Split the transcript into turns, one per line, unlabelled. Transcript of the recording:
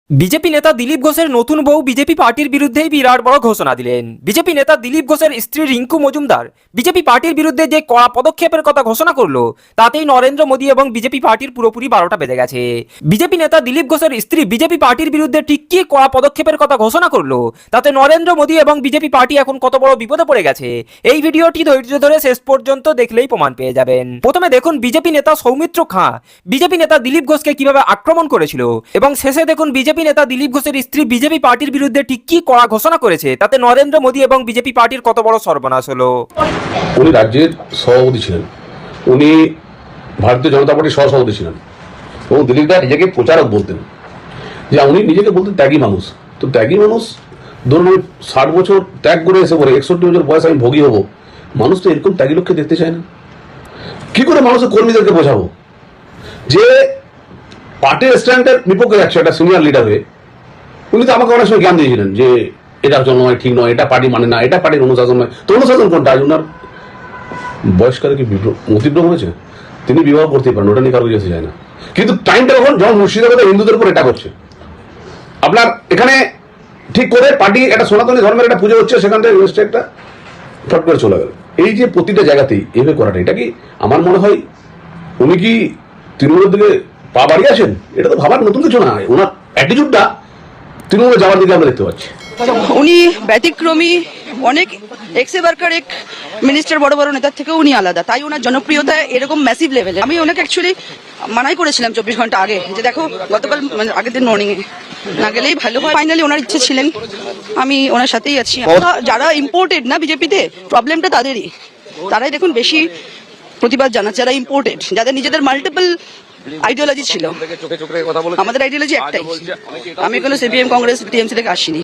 BJP নেতা দিলীপ ঘোষের নতুন বউ বিজেপি পার্টির বিরুদ্ধেই বিরাট বড় ঘোষণা দিলেন। বিজেপি নেতা দিলীপ ঘোষের স্ত্রী রিঙ্কু মজুমদার বিজেপি পার্টির বিরুদ্ধে যে কড়া পদক্ষেপের কথা ঘোষণা করলো, তাতেই নরেন্দ্র মোদী এবং বিজেপি পার্টির পুরোপুরি 12টা বেজে গেছে। বিজেপি নেতা দিলীপ ঘোষের স্ত্রী বিজেপি পার্টির বিরুদ্ধে ঠিক কি কড়া পদক্ষেপের কথা ঘোষণা করলো, তাতে নরেন্দ্র মোদী এবং বিজেপি পার্টি এখন কত বড় বিপদে পড়ে গেছে, এই ভিডিওটি ধৈর্য ধরে শেষ পর্যন্ত দেখলেই প্রমাণ পেয়ে যাবেন। প্রথমে দেখুন বিজেপি নেতা সৌমিত্র খাঁ বিজেপি নেতা দিলীপ ঘোষকে কিভাবে আক্রমণ করেছিল, এবং শেষে দেখুন বিজেপি নেতা দিলীপ ঘোষের স্ত্রী বিজেপি পার্টির বিরুদ্ধে ঠিক কি কড়া ঘোষণা করেছে, তাতে নরেন্দ্র মোদী এবং বিজেপি পার্টির কত বড় সর্বনাশ হলো।
উনি রাজ্যের সভাপতি ছিলেন, উনি ভারতীয় জনতা পার্টির সহসভাপতি ছিলেন এবং দিলীপ দা নিজেকে প্রচারক বলতেন, যে উনি নিজেকে বলতেন ত্যাগী মানুষ। তো ত্যাগী মানুষ ধরুন আমি 60 বছর ত্যাগ করে এসে পরে 61 বছর বয়স আমি ভোগী হবো, মানুষ তো এরকম ত্যাগী লোককে দেখতে চায় না। কি করে মানুষের কর্মীদেরকে বোঝাবো যে পার্টির স্ট্যান্ডের বিপক্ষে যাচ্ছে একটা সিনিয়র লিডার হয়ে? উনি তো আমাকে অনেক সময় জ্ঞান দিয়েছিলেন যে এটা জন্য নয়, ঠিক নয়, এটা পার্টি মানে না, এটা পার্টির অনুশাসন নয়। তো অনুশাসন কোনটা? আজ ওনার বয়সকালে কি অতিক্রম হয়েছে? তিনি বিবাহ করতেই পারেন, ওটা নিয়ে কারো যেতে যায় না। কিন্তু টাইমটা যখন মুর্শিদাবাদে হিন্দুদের উপর এটা করছে, আপনার এখানে ঠিক করে পার্টি একটা সনাতনী ধর্মের একটা পুজো হচ্ছে, সেখান থেকে একটা ফট করে চলে গেল। এই যে প্রতিটা জায়গাতেই এভাবে করাটা, এটা কি আমার মনে হয় উনি কি তৃণমূলের দিকে পা বাড়িয়ে আছেন? এটা তো ভাবার নতুন কিছু না। ওনার অ্যাটিটিউডটা তৃণমূলে যাওয়ার দিকে আমরা দেখতে পাচ্ছি।
উনি ব্যতিক্রমী, অনেক এক্স ওয়ার্কার এক মিনিস্টার বড় বড় নেতার থেকেও উনি আলাদা, তাই ওনার জনপ্রিয়তা এরকম ম্যাসিভ লেভেলে। আমি ওনাকে অ্যাকচুয়ালি মানাই করেছিলাম 24 ঘন্টা আগে, যে দেখো গতকাল মানে আগের দিন মর্নিং এ না গেলেই ভালো হয়। ফাইনালি ওনার ইচ্ছে ছিলেন, আমি ওনার সাথেই আছি। যারা ইম্পোর্টেড না বিজেপিতে, প্রবলেমটা তাদেরই, তারাই দেখুন বেশি প্রতিবাদ জানাচ্ছে। যারা ইম্পোর্টেড, যাদের নিজেদের মাল্টিপল আইডিওলজি ছিল, আমাদের আইডিওলজি একটাই। আমি কোনো সিপিএম কংগ্রেস টিএমসি থেকে আসিনি।